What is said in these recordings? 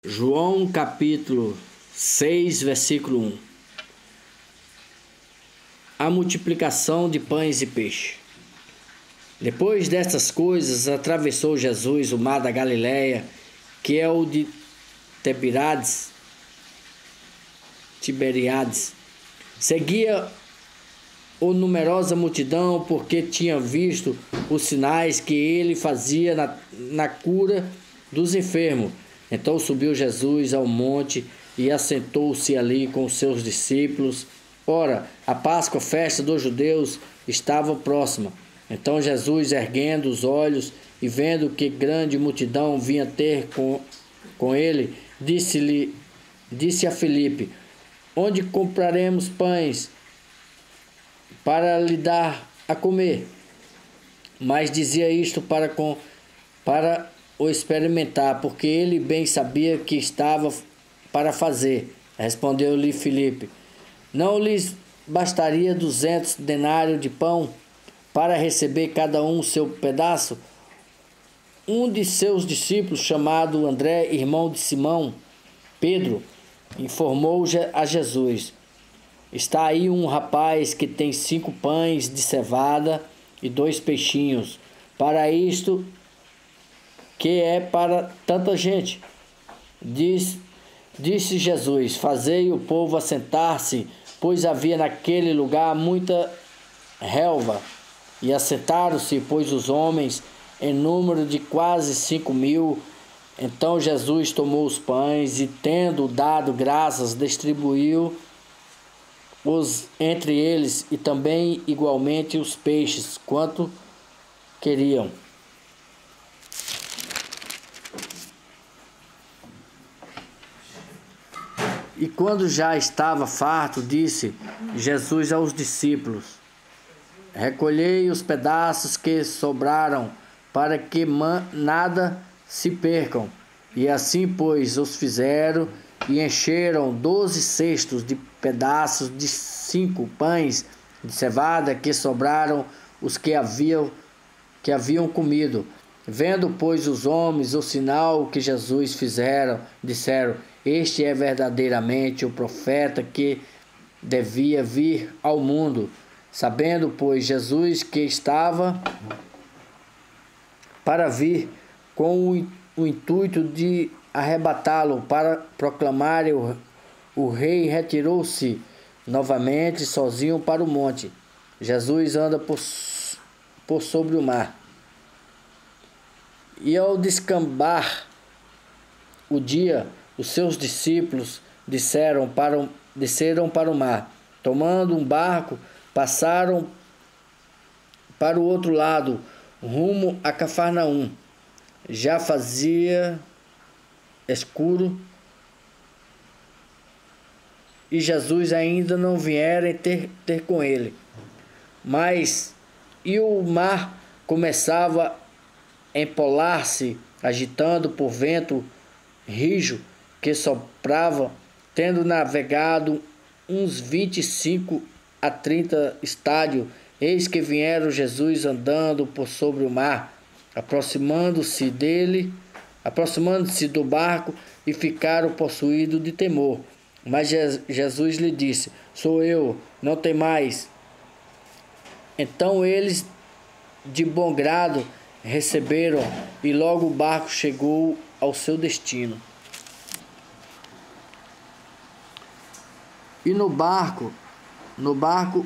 João capítulo 6, versículo 1. A multiplicação de pães e peixe. Depois destas coisas, atravessou Jesus o mar da Galileia, que é o de Tiberíades. Seguia-o numerosa multidão, porque tinha visto os sinais que ele fazia na cura dos enfermos. Então subiu Jesus ao monte e assentou-se ali com os seus discípulos. Ora, a Páscoa, festa dos judeus, estava próxima. Então Jesus, erguendo os olhos e vendo que grande multidão vinha ter com ele, disse a Filipe: onde compraremos pães para lhe dar a comer? Mas dizia isto para o experimentar, porque ele bem sabia que estava para fazer. Respondeu-lhe Filipe: não lhes bastaria 200 denários de pão para receber cada um seu pedaço? Um de seus discípulos, chamado André, irmão de Simão Pedro, informou a Jesus: está aí um rapaz que tem 5 pães de cevada e 2 peixinhos. Para isto que é para tanta gente. Disse Jesus: fazei o povo assentar-se, pois havia naquele lugar muita relva. E assentaram-se, pois, os homens, em número de quase 5.000. Então Jesus tomou os pães e, tendo dado graças, distribuiu-os entre eles, e também igualmente os peixes, quanto queriam. E quando já estava farto, disse Jesus aos discípulos: recolhei os pedaços que sobraram, para que nada se percam. E assim, pois, os fizeram, e encheram 12 cestos de pedaços de 5 pães de cevada que sobraram os que haviam comido. Vendo, pois, os homens o sinal que Jesus fizera, disseram: este é verdadeiramente o profeta que devia vir ao mundo. Sabendo, pois, Jesus que estava para vir, com o intuito de arrebatá-lo para proclamar o rei, retirou-se novamente sozinho para o monte. Jesus anda por sobre o mar. E ao descambar o dia, os seus discípulos desceram para o mar. Tomando um barco, passaram para o outro lado, rumo a Cafarnaum. Já fazia escuro e Jesus ainda não viera ter com ele. E o mar começava a empolar-se, agitando por vento rijo que soprava. Tendo navegado uns 25 a 30 estádios, eis que vieram Jesus andando por sobre o mar, aproximando-se do barco, e ficaram possuídos de temor. Mas Jesus lhe disse: sou eu, não temais. Então eles de bom grado receberam, e logo o barco chegou ao seu destino. E no barco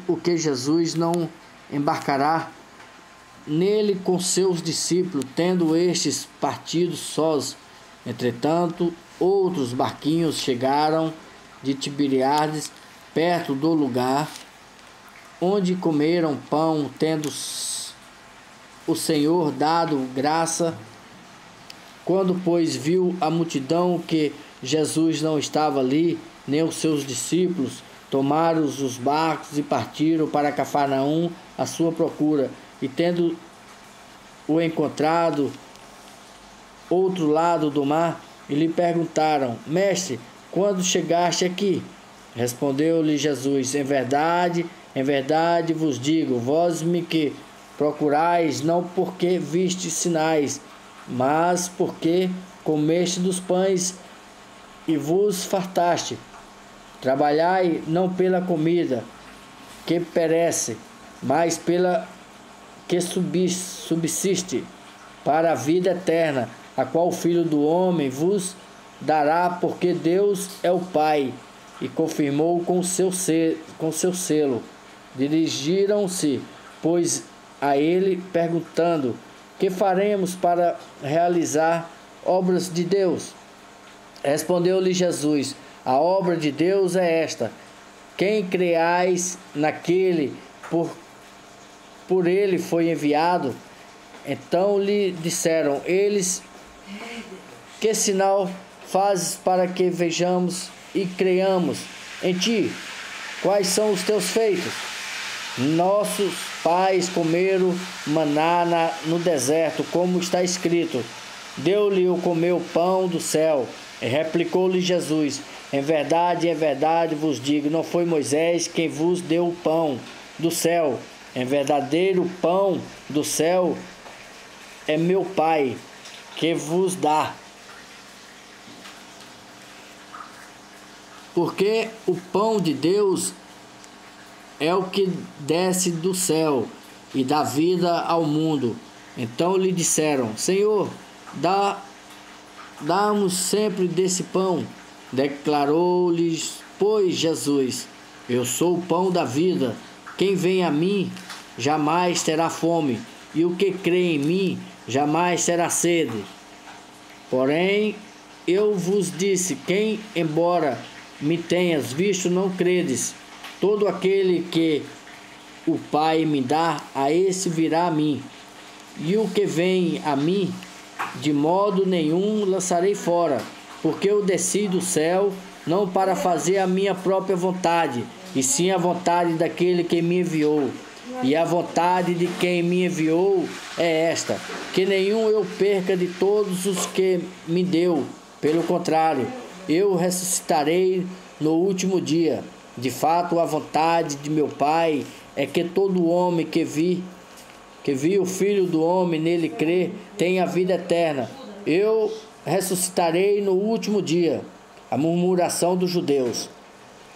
o que Jesus não embarcará nele com seus discípulos, tendo estes partido sós. Entretanto, outros barquinhos chegaram de Tiberíades, perto do lugar onde comeram pão, tendo o Senhor dado graça. Quando, pois, viu a multidão que Jesus não estava ali, nem os seus discípulos, tomaram os barcos e partiram para Cafarnaum à sua procura. E tendo o encontrado outro lado do mar, e lhe perguntaram: mestre, quando chegaste aqui? Respondeu-lhe Jesus: em verdade vos digo, vós me que procurais, não porque vistes sinais, mas porque comeste dos pães e vos fartaste. Trabalhai não pela comida que perece, mas pela que subsiste para a vida eterna, a qual o Filho do Homem vos dará, porque Deus é o Pai, e confirmou com seu selo. Dirigiram-se, pois, a ele, perguntando: que faremos para realizar obras de Deus? Respondeu-lhe Jesus: a obra de Deus é esta: quem creais naquele por ele foi enviado. Então lhe disseram eles: que sinal fazes para que vejamos e creiamos em ti? Quais são os teus feitos? Nossos pais comeram maná no deserto, como está escrito: deu-lhe o comer o pão do céu. E replicou-lhe Jesus: em verdade vos digo, não foi Moisés quem vos deu o pão do céu. Em verdadeiro pão do céu é meu Pai que vos dá. Porque o pão de Deus é o que desce do céu e dá vida ao mundo. Então lhe disseram: Senhor, dá-nos sempre desse pão. Declarou-lhes, pois, Jesus: eu sou o pão da vida. Quem vem a mim jamais terá fome, e o que crê em mim jamais terá sede. Porém, eu vos disse, quem, embora me tenhas visto, não credes. Todo aquele que o Pai me dá, a esse virá a mim. E o que vem a mim, de modo nenhum lançarei fora, porque eu desci do céu, não para fazer a minha própria vontade, e sim a vontade daquele que me enviou. E a vontade de quem me enviou é esta: que nenhum eu perca de todos os que me deu. Pelo contrário, eu ressuscitarei no último dia. De fato, a vontade de meu Pai é que todo homem que viu o Filho do Homem nele crer, tenha a vida eterna. Eu ressuscitarei no último dia. A murmuração dos judeus.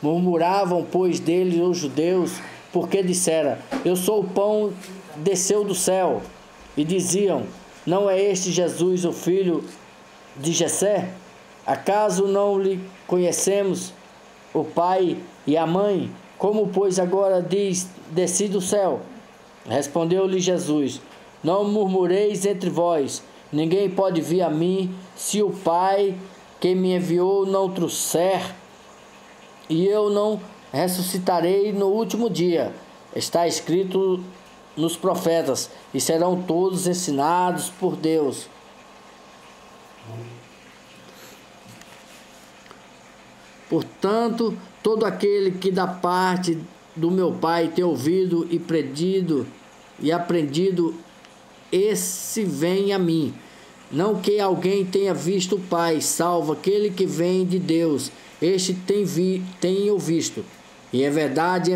Murmuravam, pois, dele os judeus, porque dissera: eu sou o pão desceu do céu. E diziam: não é este Jesus, o filho de Jessé? Acaso não lhe conhecemos o pai e a mãe? Como, pois, agora diz: desci do céu? Respondeu-lhe Jesus: não murmureis entre vós. Ninguém pode vir a mim se o Pai que me enviou não trouxer, e eu não ressuscitarei no último dia. Está escrito nos profetas: e serão todos ensinados por Deus. Portanto, todo aquele que da parte do meu Pai tem ouvido e aprendido, esse vem a mim. Não que alguém tenha visto o Pai, salvo aquele que vem de Deus. Este tem o visto. E em verdade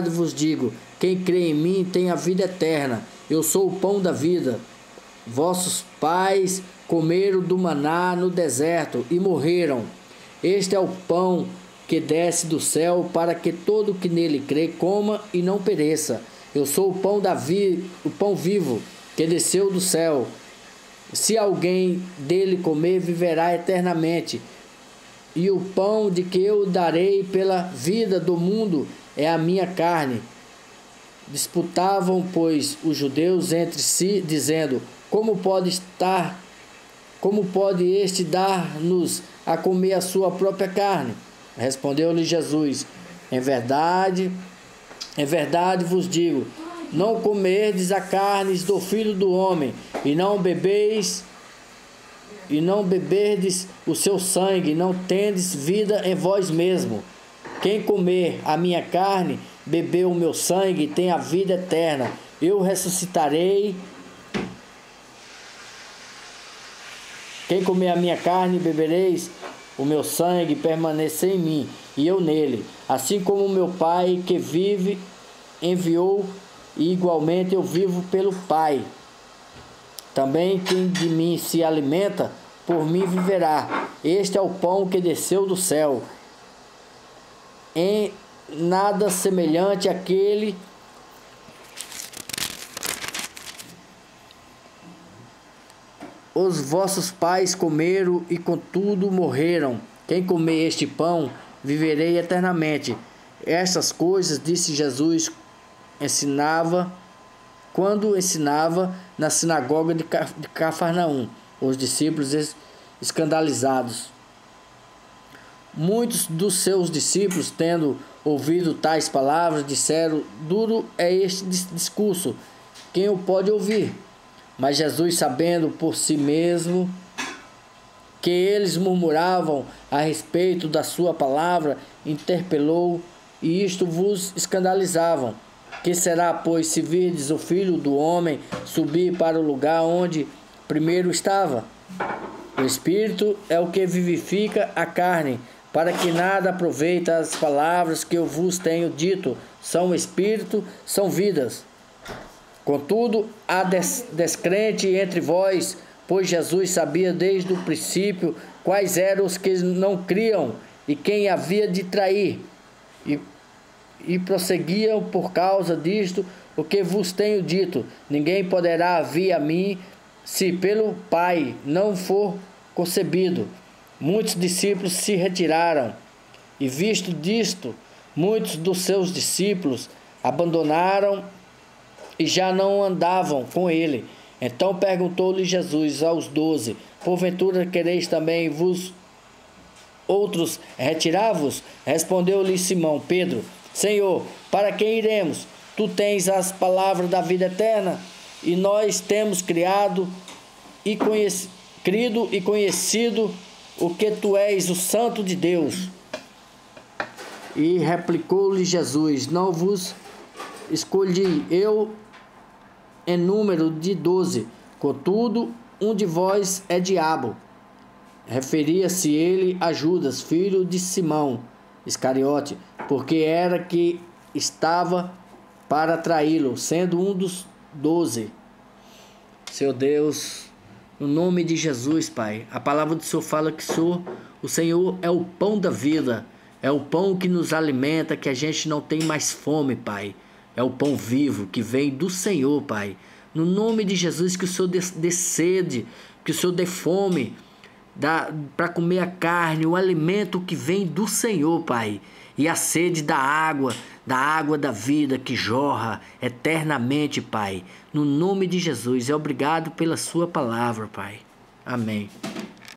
vos digo: quem crê em mim tem a vida eterna. Eu sou o pão da vida. Vossos pais comeram do maná no deserto e morreram. Este é o pão que desce do céu, para que todo que nele crê coma e não pereça. Eu sou o pão vivo que desceu do céu. Se alguém dele comer, viverá eternamente. E o pão de que eu darei pela vida do mundo é a minha carne. Disputavam, pois, os judeus entre si, dizendo: como pode este dar-nos a comer a sua própria carne? Respondeu-lhe Jesus: em verdade vos digo, não comerdes a carne do Filho do Homem, e não beberdes o seu sangue, não tendes vida em vós mesmo. Quem comer a minha carne, beber o meu sangue, tem a vida eterna. Eu ressuscitarei. Quem comer a minha carne, bebereis o meu sangue, permanecer em mim, e eu nele. Assim como o meu Pai que vive enviou, e igualmente eu vivo pelo Pai. Também quem de mim se alimenta, por mim viverá. Este é o pão que desceu do céu. Em nada semelhante àquele os vossos pais comeram e contudo morreram. Quem comer este pão, viverei eternamente. Estas coisas disse Jesus, quando ensinava na sinagoga de Cafarnaum. Os discípulos escandalizados. Muitos dos seus discípulos, tendo ouvido tais palavras, disseram: duro é este discurso, quem o pode ouvir? Mas Jesus, sabendo por si mesmo que eles murmuravam a respeito da sua palavra, interpelou: e isto vos escandalizavam? Que será, pois, se virdes o Filho do Homem subir para o lugar onde primeiro estava? O Espírito é o que vivifica a carne, para que nada aproveita as palavras que eu vos tenho dito. São Espírito, são vidas. Contudo, há descrente entre vós, pois Jesus sabia desde o princípio quais eram os que não criam e quem havia de trair. E prosseguiam por causa disto o que vos tenho dito: ninguém poderá vir a mim se pelo Pai não for concebido. Muitos discípulos se retiraram, e visto disto, muitos dos seus discípulos abandonaram e já não andavam com ele. Então perguntou-lhe Jesus aos 12: porventura quereis também vos outros retirar-vos? Respondeu-lhe Simão Pedro: Senhor, para quem iremos? Tu tens as palavras da vida eterna, e nós temos crido e conhecido o que tu és o Santo de Deus. E replicou-lhe Jesus: não vos escolhi eu em número de 12, contudo um de vós é diabo. Referia-se ele a Judas, filho de Simão Iscariote, porque era que estava para traí-lo, sendo um dos 12. Seu Deus, no nome de Jesus, Pai, a palavra do Senhor fala que o Senhor é o pão da vida, é o pão que nos alimenta, que a gente não tem mais fome, Pai. É o pão vivo que vem do Senhor, Pai. No nome de Jesus, que o Senhor dê sede, que o Senhor dê fome para comer a carne, o alimento que vem do Senhor, Pai. E a sede da água da vida que jorra eternamente, Pai. No nome de Jesus, obrigado pela sua palavra, Pai. Amém.